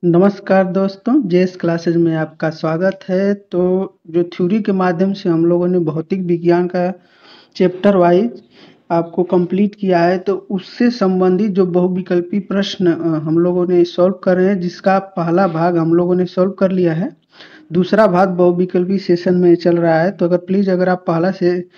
नमस्कार दोस्तों, JS classes में आपका स्वागत है। तो जो थ्योरी के माध्यम से हम लोगों ने भौतिक विज्ञान का चैप्टर वाइज आपको कंप्लीट किया है, तो उससे संबंधित जो बहुविकल्पी प्रश्न हम लोगों ने सॉल्व कर रहे हैं, जिसका पहला भाग हम लोगों ने सॉल्व कर लिया है। दूसरा भाग बहुविकल्पी सेशन में चल रहा है, तो अगर आप पहला से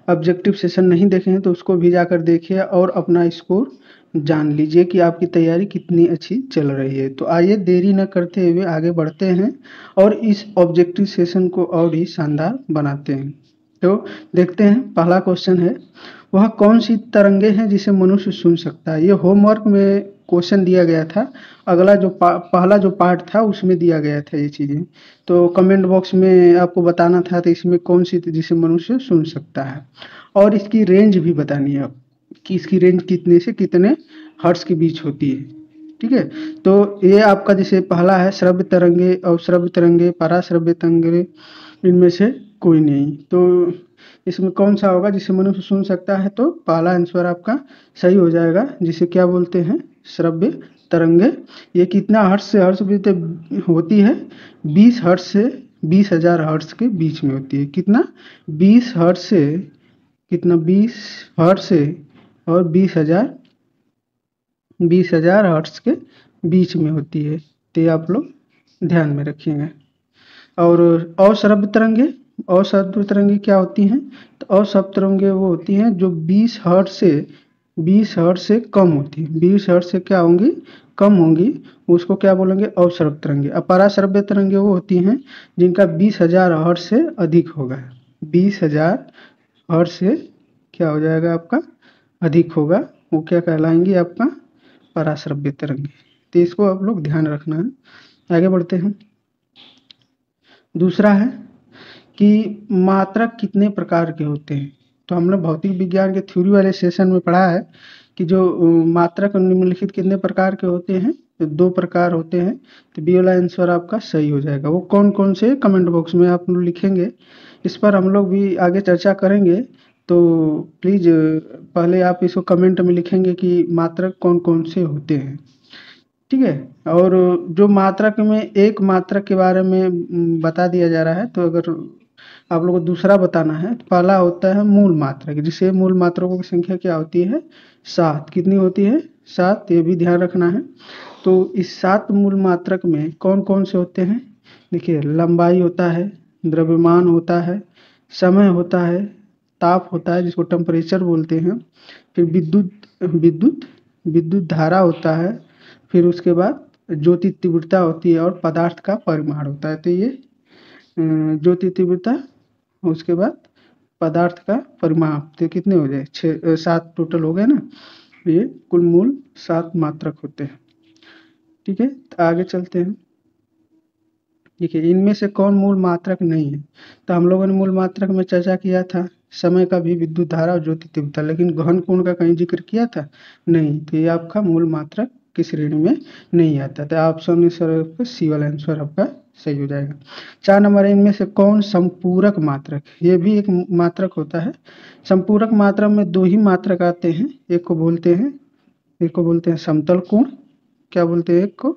ऑब्जेक्टिव सेशन नहीं देखे हैं तो उसको भी जाकर देखिए और अपना स्कोर जान लीजिए कि आपकी तैयारी कितनी अच्छी चल रही है। तो आइए देरी न करते हुए आगे बढ़ते हैं और इस ऑब्जेक्टिव सेशन को और ही शानदार बनाते हैं। तो देखते हैं, पहला क्वेश्चन है, वह कौन सी तरंगे हैं जिसे मनुष्य सुन सकता है। ये होमवर्क में क्वेश्चन दिया गया था। अगला जो पहला जो पार्ट था उसमें दिया गया था ये चीज़ें। तो कमेंट बॉक्स में आपको बताना था तो इसमें कौन सी थी जिसे मनुष्य सुन सकता है, और इसकी रेंज भी बतानी है कि इसकी रेंज कितने से कितने हर्ट्ज के बीच होती है। ठीक है, तो ये आपका जैसे पहला है श्रव्य तरंगे, अवश्रव्य तरंगे, पराश्रव्य तरंगे, इनमें से कोई नहीं। तो इसमें कौन सा होगा जिसे मनुष्य सुन सकता है, तो पहला आंसर आपका सही हो जाएगा, जिसे क्या बोलते हैं, श्रव्य तरंगे। ये कितना हर्ट्ज से हर्ट्ज बीच होती है, 20 हर्ट्ज से 20,000 हर्ट्ज के बीच में होती है। कितना, 20 हर्ट्ज से कितना, 20 हर्ट्ज से और 20,000 हर्ट्ज के बीच में होती है। तो ये आप लोग ध्यान में रखिएगा। और अश्रव्य तरंगे क्या होती हैं, तो अश्रव्य तरंगे वो होती हैं जो 20 हर्ट्ज से कम होती है। 20 हर्ट्ज से क्या होंगी, कम होंगी, उसको क्या बोलेंगे, अश्रव्य तरंगे। अब पराश्रव्य तरंगे वो होती हैं जिनका 20,000 हर्ट्ज से अधिक होगा। 20,000 हर्ट्ज से क्या हो जाएगा आपका, अधिक होगा, वो क्या कहलाएंगी, आपका पराश्रव्य तरंगे। तो इसको आप लोग ध्यान रखना है। आगे बढ़ते हैं। दूसरा है कि मात्रक कितने प्रकार के होते हैं। तो हमने भौतिक विज्ञान के थ्योरी वाले सेशन में पढ़ा है कि जो मात्रक निम्नलिखित कितने प्रकार के होते हैं, तो 2 प्रकार होते हैं। तो बी वाला आंसर आपका सही हो जाएगा। वो कौन कौन से, कमेंट बॉक्स में आप लोग लिखेंगे, इस पर हम लोग भी आगे चर्चा करेंगे। तो प्लीज़ पहले आप इसको कमेंट में लिखेंगे कि मात्रक कौन कौन से होते हैं। ठीक है, और जो मात्रक में एक मात्रक के बारे में बता दिया जा रहा है, तो अगर आप लोगों को दूसरा बताना है तो पहला होता है मूल मात्रक, जिसे मूल मात्रकों की संख्या क्या होती है, 7। कितनी होती है, 7, ये भी ध्यान रखना है। तो इस 7 मूल मात्रक में कौन कौन से होते हैं, देखिए, लंबाई होता है, द्रव्यमान होता है, समय होता है, ताप होता है जिसको टेम्परेचर बोलते हैं, फिर विद्युत विद्युत विद्युत धारा होता है, फिर उसके बाद ज्योति तीव्रता होती है, और पदार्थ का परिमाण होता है। तो ये ज्योति तीव्रता, उसके बाद पदार्थ का परिमाप, तो कितने हो जाए, 7 टोटल हो गए ना। ये कुल मूल 7 मात्रक होते हैं। ठीक है, तो आगे चलते हैं। देखिए, इनमें से कौन मूल मात्रक नहीं है। तो हम लोगों ने मूल मात्रक में चर्चा किया था समय का भी, विद्युत धारा और ज्योति तीव्रता, लेकिन गहन कोण का कहीं जिक्र किया था नहीं। तो ये आपका मूल मात्रक की श्रेणी में नहीं आता। तो ऑप्शन सी वाला आंसर आपका सही हो जाएगा। 4 नंबर है, इनमें से कौन संपूरक मात्रक, ये भी एक मात्रक होता है। संपूरक मात्रक में 2 ही मात्रक आते हैं, एक को बोलते हैं समतल कोण, क्या बोलते हैं, एक को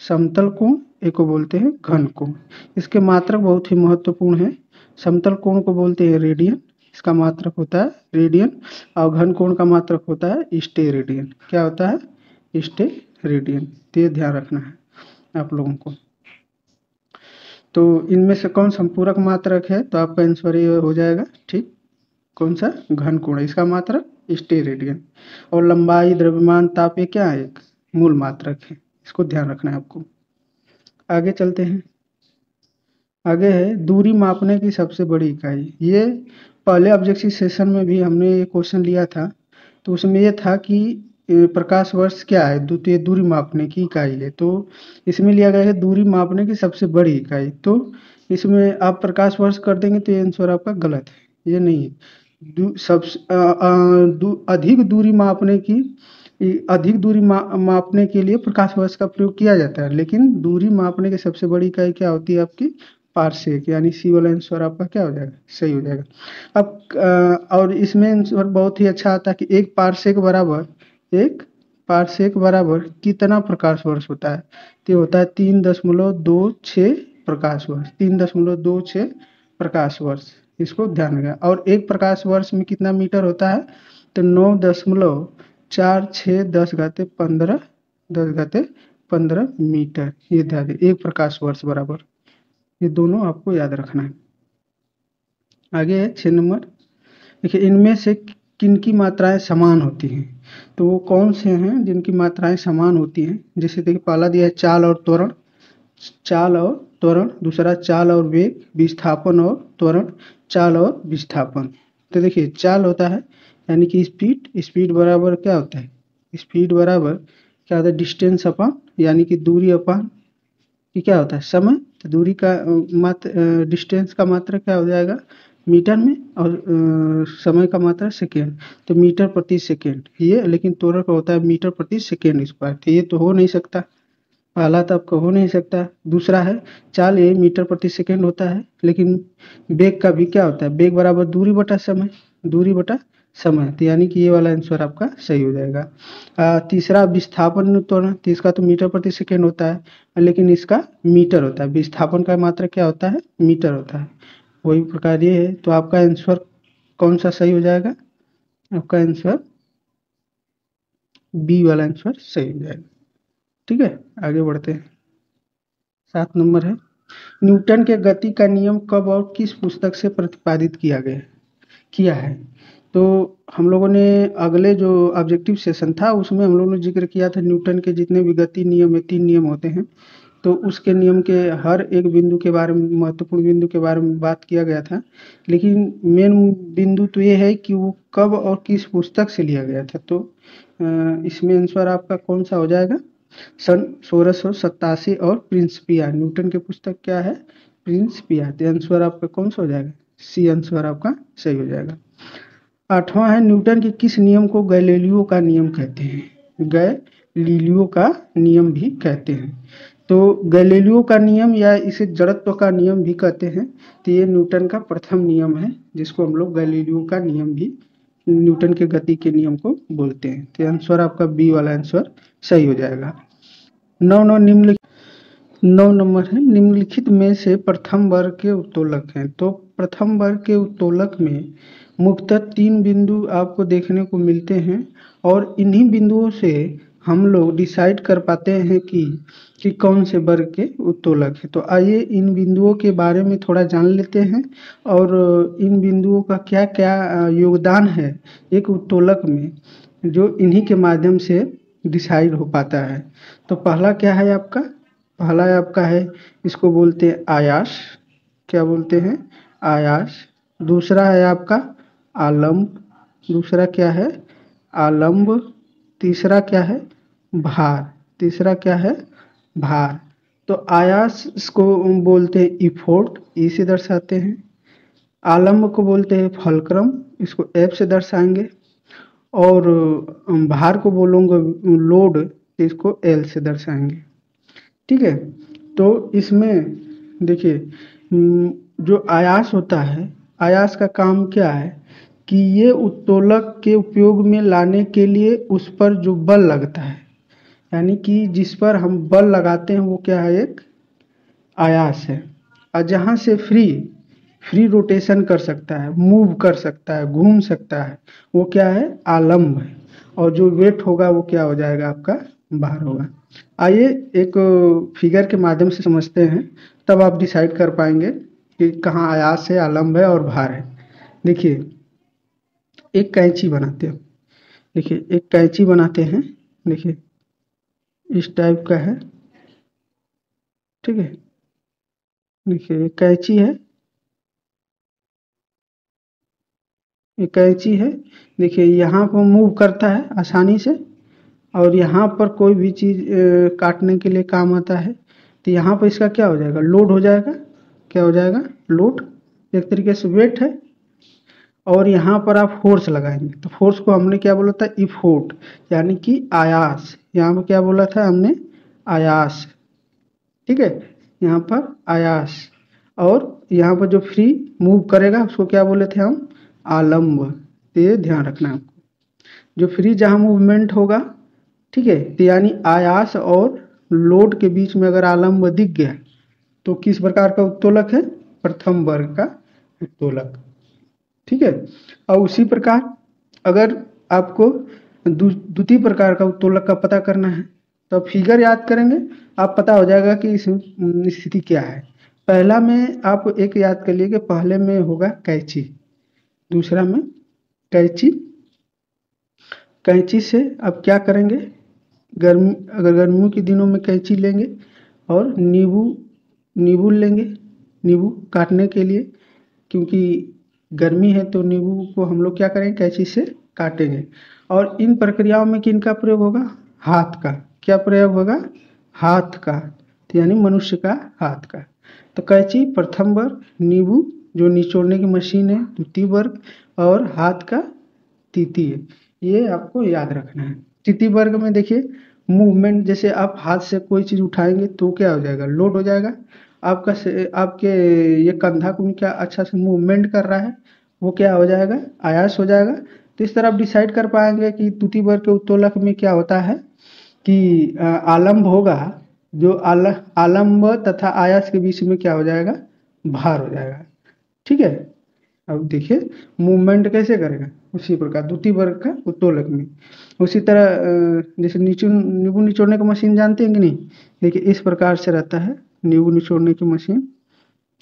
समतल कोण, एक को बोलते हैं घन कोण। इसके मात्रक बहुत ही महत्वपूर्ण है। समतल कोण को बोलते हैं रेडियन, इसका मात्रक होता है रेडियन, और घन कोण का मात्रक होता है स्टेरेडियन। क्या होता है, स्टेरेडियन। तो ये ध्यान रखना है आप लोगों को। तो इनमें से कौन संपूरक मात्रक है, तो आपका आंसर ये हो जाएगा, ठीक, कौन सा, घन कोण, इसका मात्रक स्टेरेडियन। और लंबाई, द्रव्यमान, ताप, ये क्या है, एक मूल मात्रक है। इसको ध्यान रखना है आपको। आगे चलते हैं। आगे है दूरी मापने की सबसे बड़ी इकाई। ये पहले ऑब्जेक्टिव सेशन में भी हमने ये क्वेश्चन लिया था। तो उसमें ये था कि प्रकाश वर्ष क्या है, तो ये दूरी मापने की इकाई है। तो इसमें लिया गया है दूरी मापने की सबसे बड़ी इकाई। तो इसमें आप प्रकाश वर्ष कर देंगे तो ये आंसर आपका गलत है, ये नहीं है। सबसे अधिक दूरी मापने के लिए प्रकाश वर्ष का प्रयोग किया जाता है, लेकिन दूरी मापने की सबसे बड़ी इकाई क्या होती है आपकी, पारसेक, यानी सी वाला आंसर आपका क्या हो जाएगा, सही हो जाएगा। अब और इसमें आंसर बहुत ही अच्छा आता है कि 1 पारसेक बराबर 1 पारसेक बराबर कितना प्रकाश वर्ष होता है? तो ये होता है 3.26 प्रकाश वर्ष, 3.26 प्रकाश वर्ष। इसको ध्यान रखना। और एक प्रकाश वर्ष में कितना मीटर होता है? तो 9.46 10 घाते 15 मीटर। ये ध्यान दें, एक प्रकाश वर्ष बराबर, ये दोनों आपको याद रखना है। आगे है 6 नंबर। देखिए, इनमें से किनकी मात्राएं समान होती हैं? तो वो कौन से हैं जिनकी मात्राएं समान होती हैं? जैसे देखिए, पहला दिया है चाल और त्वरण, चाल और त्वरण। दूसरा चाल और वेग, विस्थापन और त्वरण, चाल और विस्थापन। तो देखिए, चाल होता है यानी कि स्पीड, स्पीड बराबर क्या होता है? स्पीड बराबर क्या होता है? डिस्टेंस अपॉन यानी कि दूरी अपॉन कि क्या होता है? समय। तो दूरी का डिस्टेंस का मात्रा क्या हो जाएगा? मीटर में, और समय का मात्रा सेकेंड, तो मीटर प्रति सेकेंड ये। लेकिन त्वरण का होता है मीटर प्रति सेकेंड स्क्वायर, तो ये तो हो नहीं सकता, पहला तो आपका हो नहीं सकता। दूसरा है चाल, ये मीटर प्रति सेकेंड होता है, लेकिन वेग का भी क्या होता है? वेग बराबर दूरी बटा समय, दूरी बटा समय, तो यानी कि ये वाला आंसर आपका सही हो जाएगा। तीसरा विस्थापन त्वरण, तो इसका तो मीटर प्रति सेकेंड होता है, लेकिन इसका मीटर होता है। विस्थापन का मात्रा क्या होता है? मीटर होता है। वही प्रकार ये है, तो आपका आंसर कौन सा सही हो जाएगा? आपका आंसर बी वाला आंसर सही हो जाएगा। ठीक है, आगे बढ़ते हैं। 7 नंबर है, न्यूटन के गति का नियम कब और किस पुस्तक से प्रतिपादित किया है? तो हम लोगों ने अगले जो ऑब्जेक्टिव सेशन था उसमें हम लोगों ने जिक्र किया था न्यूटन के जितने भी गति नियम है, 3 नियम होते हैं, तो उसके नियम के हर एक बिंदु के बारे में, महत्वपूर्ण बिंदु के बारे में बात किया गया था। लेकिन मेन बिंदु तो ये है कि वो कब और किस पुस्तक से लिया गया था। तो इसमें आंसर आपका कौन सा हो जाएगा? सन 1687 और प्रिंसिपिया, न्यूटन की पुस्तक क्या है? प्रिंसिपिया। तो आंसर आपका कौन सा हो जाएगा? सी आंसर आपका सही हो जाएगा। 8वां है, न्यूटन के किस नियम को गैलीलियो का नियम कहते हैं? गैलीलियो का नियम भी कहते हैं। तो गैलीलियो का नियम या इसे जड़त्व का नियम भी कहते हैं। तो ये न्यूटन का प्रथम नियम है, जिसको हम लोग गैलीलियो का नियम भी, न्यूटन के गति के नियम को बोलते हैं। तो आंसर आपका बी वाला आंसर सही हो जाएगा। 9 नंबर है, निम्नलिखित में से प्रथम वर्ग के उत्तोलक हैं। तो प्रथम वर्ग के उत्तोलक में मुख्यतः 3 बिंदु आपको देखने को मिलते हैं, और इन्हीं बिंदुओं से हम लोग डिसाइड कर पाते हैं कि कौन से वर्ग के उत्तोलक है। तो आइए इन बिंदुओं के बारे में थोड़ा जान लेते हैं, और इन बिंदुओं का क्या क्या योगदान है एक उत्तोलक में, जो इन्हीं के माध्यम से डिसाइड हो पाता है। तो पहला क्या है आपका? पहला आपका है, इसको बोलते हैं आयास। क्या बोलते हैं? आयास। दूसरा है आपका आलम्ब। दूसरा क्या है? आलम्ब। तीसरा क्या है? भार। तीसरा क्या है? भार। तो आयास इसको बोलते हैं इफोर्ट, ई से दर्शाते हैं। आलम्ब को बोलते हैं फलक्रम, इसको एफ से दर्शाएंगे। और भार को बोलूँगा लोड, इसको एल से दर्शाएंगे। ठीक है, तो इसमें देखिए, जो आयास होता है, आयास का काम क्या है कि ये उत्तोलक के उपयोग में लाने के लिए उस पर जो बल लगता है, यानी कि जिस पर हम बल लगाते हैं, वो क्या है? एक आयास है। और जहाँ से फ्री रोटेशन कर सकता है, मूव कर सकता है, घूम सकता है, वो क्या है? आलम्ब है। और जो वेट होगा वो क्या हो जाएगा? आपका भार होगा। आइए एक फिगर के माध्यम से समझते हैं, तब आप डिसाइड कर पाएंगे कि कहाँ आयास है, आलम्ब है और भार है। देखिए, एक कैंची बनाते हैं। देखिए, एक कैंची बनाते हैं। देखिए, इस टाइप का है। ठीक है, देखिए एक कैंची है, एक कैंची है। देखिए, यहाँ पर मूव करता है आसानी से, और यहाँ पर कोई भी चीज़ काटने के लिए काम आता है। तो यहाँ पर इसका क्या हो जाएगा? लोड हो जाएगा। क्या हो जाएगा? लोड। एक तरीके से वेट है। और यहाँ पर आप फोर्स लगाएंगे, तो फोर्स को हमने क्या बोला था? इफोर्ट, यानी कि आयास। यहाँ पर क्या बोला था हमने? आयास। ठीक है, यहाँ पर आयास। और यहाँ पर जो फ्री मूव करेगा उसको क्या बोले थे हम? आलम्ब। तो ये ध्यान रखना है आपको। जो फ्री जहाँ मूवमेंट होगा ठीक है, तो यानी आयास और लोड के बीच में अगर आलम्ब दिख गया तो किस प्रकार का उत्तोलक है? प्रथम वर्ग का उत्तोलक। ठीक है, और उसी प्रकार अगर आपको द्वितीय प्रकार का उत्तोलक का पता करना है तो फिगर याद करेंगे, आप पता हो जाएगा कि इसमें स्थिति क्या है। पहला में आप एक याद कर लिए कि पहले में होगा कैंची, दूसरा में कैंची। कैंची से आप क्या करेंगे, गर्मी अगर गर्मियों के दिनों में कैंची लेंगे और नींबू नींबू लेंगे, नींबू काटने के लिए, क्योंकि गर्मी है तो नींबू को हम लोग क्या करेंगे, कैंची से काटेंगे। और इन प्रक्रियाओं में किनका प्रयोग होगा? हाथ का। क्या प्रयोग होगा? हाथ का, तो यानी मनुष्य का हाथ का। तो कैंची प्रथम वर्ग, नींबू जो निचोड़ने की मशीन है द्वितीय वर्ग, और हाथ का तृतीय। ये आपको याद रखना है। तृतीय वर्ग में देखिए मूवमेंट, जैसे आप हाथ से कोई चीज़ उठाएंगे तो क्या हो जाएगा? लोड हो जाएगा। आपके ये कंधा को क्या अच्छा से मूवमेंट कर रहा है, वो क्या हो जाएगा? आयास हो जाएगा। तो इस तरह आप डिसाइड कर पाएंगे कि द्वितीय वर्ग के उत्तोलक में क्या होता है कि आलम्ब होगा, जो आलम्ब तथा आयास के बीच में क्या हो जाएगा? भार हो जाएगा। ठीक है, अब देखिए मूवमेंट कैसे करेगा, उसी प्रकार द्वितीय वर्ग का उत्तोलक में। उसी तरह जैसे नींबू निचोड़ने की मशीन जानते हैं कि नहीं? देखिए इस प्रकार से रहता है नींबू निचोड़ने की मशीन,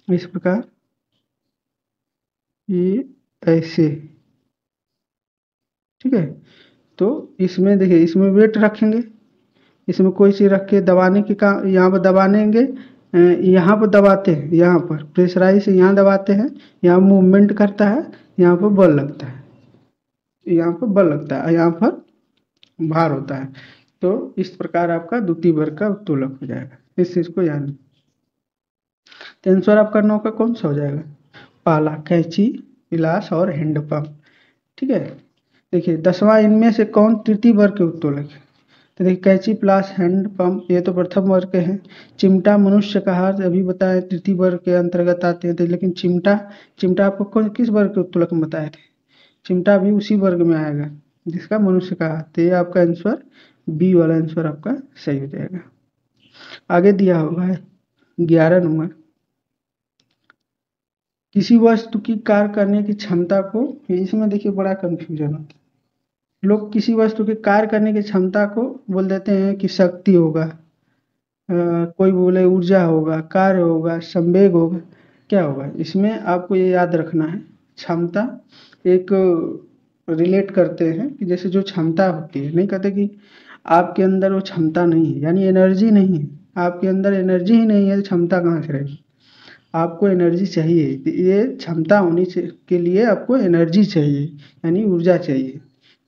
इस प्रकार, ये ऐसे। ठीक है, तो इसमें देखिए इसमें वेट रखेंगे, इसमें कोई चीज़ रख के दबाने की काम, यहाँ पर दबानेंगे, यहाँ पर दबाते हैं, यहाँ पर प्रेशराइज से यहाँ दबाते हैं, यहाँ मूवमेंट करता है, यहाँ पर बल लगता है, यहाँ पर बल लगता है, यहाँ पर भार होता है। तो इस प्रकार आपका द्वितीय वर्ग का उत्तोलक हो जाएगा, इस चीज़ को याद। तो आंसर आपका 9 का कौन सा हो जाएगा? पाला, कैंची, पिलास और हैंडपंप। ठीक है, देखिए 10वां इनमें से कौन तृतीय वर्ग के उत्तोलक है? तो देखिए कैंची, प्लास, हैंड पंप ये तो प्रथम वर्ग के हैं। चिमटा, मनुष्य का हाथ अभी बताए तृतीय वर्ग के अंतर्गत आते हैं, तो लेकिन चिमटा चिमटा आपको किस वर्ग के उत्तोलक में बताए थे? चिमटा भी उसी वर्ग में आएगा जिसका मनुष्य का हाथ। तो ये आपका आंसर बी वाला आंसर आपका सही हो जाएगा। आगे दिया हुआ है 11 नंबर, किसी वस्तु की कार्य करने की क्षमता को, इसमें देखिए बड़ा कंफ्यूजन होता है। लोग किसी वस्तु के कार्य करने की क्षमता को बोल देते हैं कि शक्ति होगा, कोई बोले ऊर्जा होगा, कार्य होगा, संवेग होगा, क्या होगा? इसमें आपको ये याद रखना है, क्षमता एक रिलेट करते हैं कि जैसे जो क्षमता होती है, नहीं कहते कि आपके अंदर वो क्षमता नहीं है, यानी एनर्जी नहीं है, आपके अंदर एनर्जी ही नहीं है तो क्षमता कहाँ से रहेगी? आपको एनर्जी चाहिए, तो ये क्षमता होनी के लिए आपको एनर्जी चाहिए, यानी ऊर्जा चाहिए।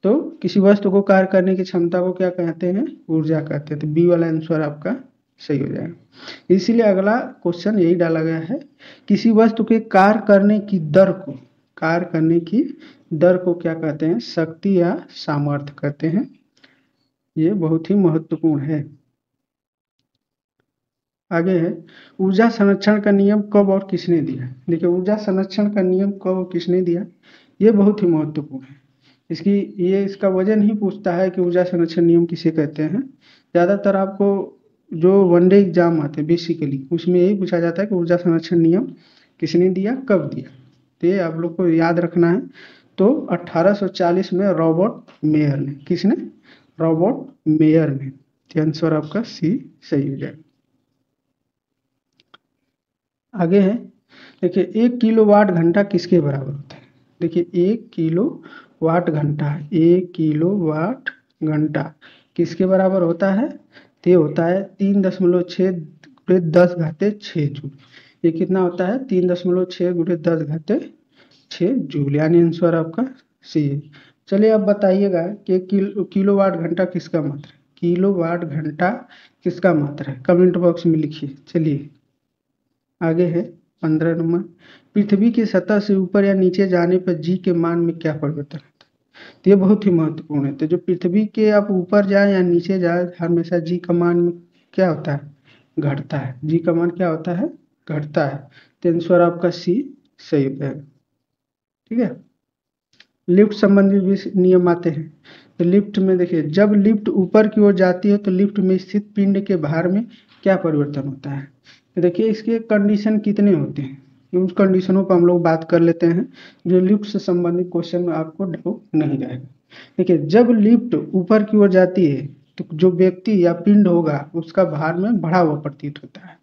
तो किसी वस्तु को कार्य करने की क्षमता को क्या कहते हैं? ऊर्जा कहते हैं। तो बी वाला आंसर आपका सही हो जाएगा। इसीलिए अगला क्वेश्चन यही डाला गया है, किसी वस्तु के कार्य करने की दर को, कार्य करने की दर को क्या कहते हैं? शक्ति या सामर्थ्य कहते हैं। ये बहुत ही महत्वपूर्ण है। आगे है, ऊर्जा संरक्षण का नियम कब और किसने दिया? देखिए ऊर्जा संरक्षण का नियम कब और किसने दिया, ये बहुत ही महत्वपूर्ण है। इसका वजन ही पूछता है कि ऊर्जा संरक्षण नियम किसे कहते हैं। ज़्यादातर आपको जो वनडे एग्जाम आते हैं बेसिकली, उसमें यही पूछा जाता है कि ऊर्जा संरक्षण नियम किसने दिया, कब दिया। तो ये आप लोग को याद रखना है। तो 1840 में रॉबर्ट मेयर ने, किसने? रॉबर्ट मेयर ने। तो आंसर आपका सी सही हो जाएगा। आगे है, देखिए 1 किलोवाट घंटा किसके बराबर होता है? देखिए 1 किलोवाट घंटा किसके बराबर होता है? तो ये होता है 3.6 × 10⁻6 जूल। ये कितना होता है? 3.6 × 10⁻6 जूल, यानी आंसर आपका सी है। चलिए अब बताइएगा कि किलोवाट घंटा किसका मात्रा है? किलोवाट घंटा किसका मात्रा है? कमेंट बॉक्स में लिखिए। चलिए आगे है 15 नंबर, पृथ्वी की सतह से ऊपर या नीचे जाने पर जी के मान में क्या परिवर्तन होता है? तो ये बहुत ही महत्वपूर्ण है। तो जो पृथ्वी के आप ऊपर जाए या नीचे जाए, हमेशा जी का मान में क्या होता है? घटता है। जी का मान क्या होता है? घटता है। तो आंसर आपका सी सही है। ठीक है, लिफ्ट संबंधी भी नियम आते हैं। तो लिफ्ट में देखिए, जब लिफ्ट ऊपर की ओर जाती है तो लिफ्ट में स्थित पिंड के भार में क्या परिवर्तन होता है। तो देखिए इसके कंडीशन कितने होते हैं, उस कंडीशनों पर हम लोग बात कर लेते हैं, जो लिफ्ट से संबंधित क्वेश्चन में आपको डाउट नहीं रहेगा। देखिए जब लिफ्ट ऊपर की ओर जाती है तो जो व्यक्ति या पिंड होगा उसका भार में बढ़ा हुआ प्रतीत होता है।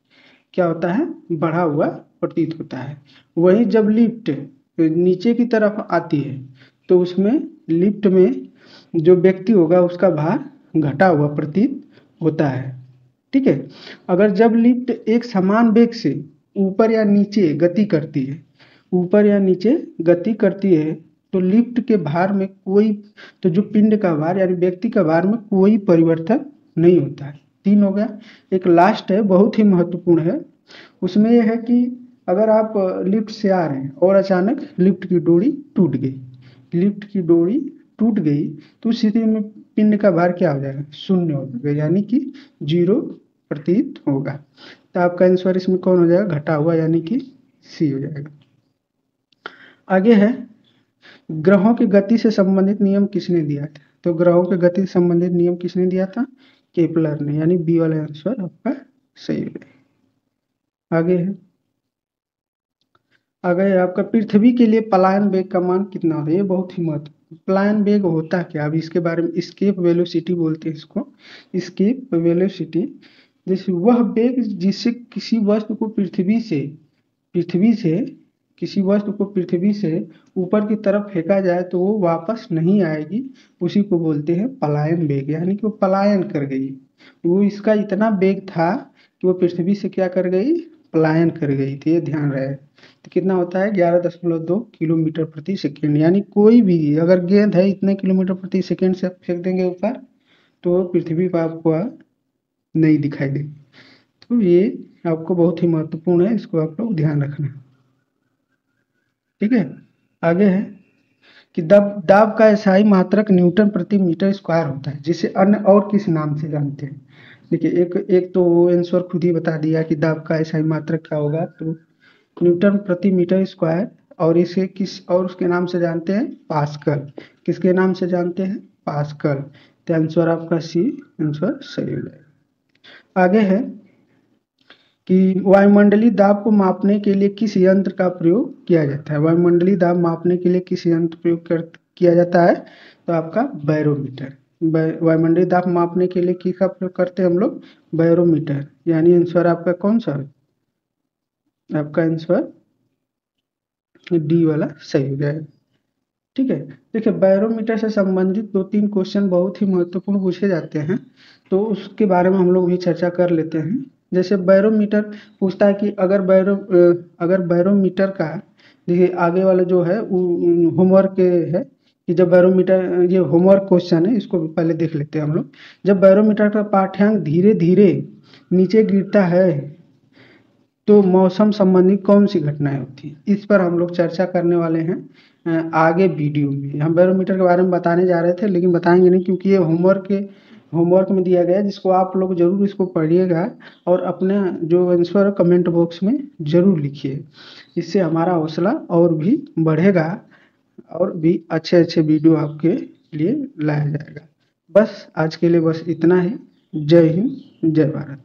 क्या होता है, बढ़ा हुआ प्रतीत होता है। वहीं जब लिफ्ट नीचे की तरफ आती है तो उसमें लिफ्ट में जो व्यक्ति होगा उसका भार घटा हुआ प्रतीत होता है। ठीक है। अगर जब लिफ्ट एक समान वेग से ऊपर या नीचे गति करती है, ऊपर या नीचे गति करती है तो लिफ्ट के भार में कोई, तो जो पिंड का भार यानी व्यक्ति का भार में कोई परिवर्तन नहीं होता है। 3 हो गया। एक लास्ट है, बहुत ही महत्वपूर्ण है। उसमें यह है कि अगर आप लिफ्ट से आ रहे हैं और अचानक लिफ्ट की डोरी टूट गई, लिफ्ट की डोरी टूट गई तो उस स्थिति में पिंड का भार क्या हो जाएगा, शून्य हो जाएगा, यानी कि 0 प्रतीत होगा। तो आपका आंसर इसमें कौन हो जाएगा, घटा हुआ, यानी कि सी हो जाएगा। आगे है, ग्रहों की गति से संबंधित नियम किसने दिया था। तो ग्रहों की गति से संबंधित नियम किसने दिया था, केपलर ने, यानी बी वाला आंसर आपका सही हो जाएगा। आगे है, अगर आपका पृथ्वी के लिए पलायन वेग का मान कितना होता है, ये बहुत ही महत्वपूर्ण। पलायन वेग होता क्या, अभी इसके बारे में, एस्केप वेलोसिटी बोलते हैं इसको, एस्केप वेलोसिटी। जैसे वह वेग जिससे किसी वस्तु को पृथ्वी से किसी वस्तु को पृथ्वी से ऊपर की तरफ फेंका जाए तो वो वापस नहीं आएगी, उसी को बोलते हैं पलायन वेग, यानी कि वो पलायन कर गई। वो इसका इतना वेग था कि वो पृथ्वी से क्या कर गई, पलायन कर गई थी, ये ध्यान रहे। तो कितना होता है, 11.2 किलोमीटर प्रति सेकेंड। यानी कोई भी अगर गेंद है इतने किलोमीटर प्रति सेकेंड से फेंक देंगे ऊपर तो पृथ्वी पर आपको नहीं दिखाई देगी। तो ये आपको बहुत ही महत्वपूर्ण है, इसको आप लोग ध्यान रखना। ठीक है। आगे है कि दाब का एसआई मात्रक न्यूटन प्रति मीटर स्क्वायर होता है, जिसे अन्य और किस नाम से जानते हैं। देखिए एक तो आंसर खुद ही बता दिया कि दाब का एसआई मात्रक क्या होगा, तो न्यूटन प्रति मीटर स्क्वायर, और इसे किस और उसके नाम से जानते हैं, पास्कल। किसके नाम से जानते हैं, पास्कल। तो आंसर आपका सी आंसर सही हो जाएगा। आगे है कि वायुमंडलीय दाब को मापने के लिए किस यंत्र का प्रयोग किया जाता है। वायुमंडलीय दाब मापने के लिए किस यंत्र प्रयोग किया जाता है, तो आपका बैरोमीटर। वायुमंडलीय दाब मापने के लिए किसका प्रयोग करते हैं हम लोग, बैरोमीटर। यानी आंसर आपका कौन सा है, आपका आंसर डी वाला सही हो जाएगा। ठीक है। देखिए बैरोमीटर से संबंधित 2-3 क्वेश्चन बहुत ही महत्वपूर्ण पूछे जाते हैं, तो उसके बारे में हम लोग भी चर्चा कर लेते हैं। जैसे बैरोमीटर पूछता है कि अगर बैरोमीटर का, देखिए आगे वाला जो है होमवर्क है कि जब बैरोमीटर, ये होमवर्क क्वेश्चन है, इसको भी पहले देख लेते हैं हम लोग। जब बैरोमीटर का पाठ्यांक धीरे धीरे नीचे गिरता है तो मौसम संबंधी कौन सी घटनाएं होती हैं, इस पर हम लोग चर्चा करने वाले हैं आगे वीडियो में। हम बैरोमीटर के बारे में बताने जा रहे थे लेकिन बताएंगे नहीं, क्योंकि ये होमवर्क में दिया गया है, जिसको आप लोग जरूर इसको पढ़िएगा और अपने जो आंसर कमेंट बॉक्स में जरूर लिखिए। इससे हमारा हौसला और भी बढ़ेगा और भी अच्छे अच्छे वीडियो आपके लिए लाया जाएगा। बस आज के लिए बस इतना ही। जय हिंद, जय भारत।